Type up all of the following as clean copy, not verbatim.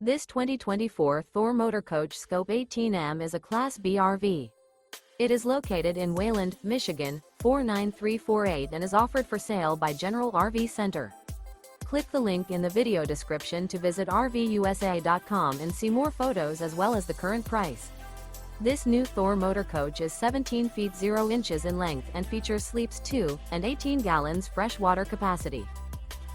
This 2024 Thor Motor Coach Scope 18M is a Class B RV. It is located in Wayland, Michigan, 49348 and is offered for sale by General RV Center. Click the link in the video description to visit RVUSA.com and see more photos as well as the current price. This new Thor Motor Coach is 17 feet 0 inches in length and features sleeps 2 and 18 gallons fresh water capacity.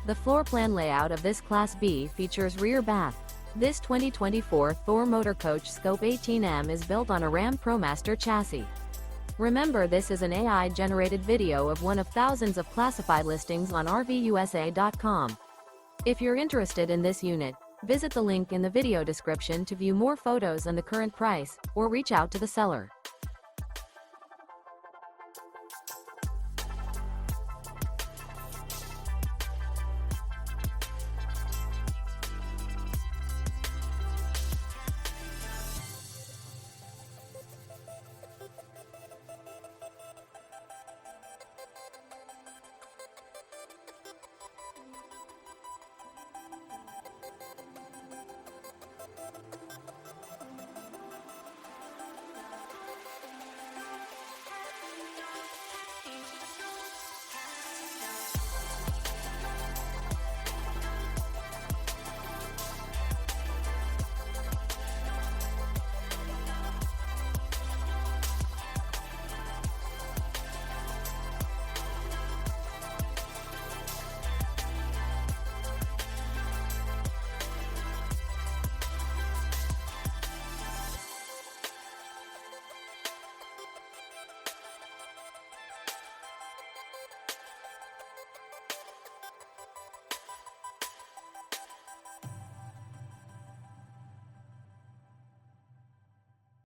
The floor plan layout of this Class B features rear bath. This 2024 Thor Motor Coach Scope 18M is built on a RAM Promaster chassis. Remember, this is an AI-generated video of one of thousands of classified listings on RVUSA.com. If you're interested in this unit, visit the link in the video description to view more photos and the current price, or reach out to the seller.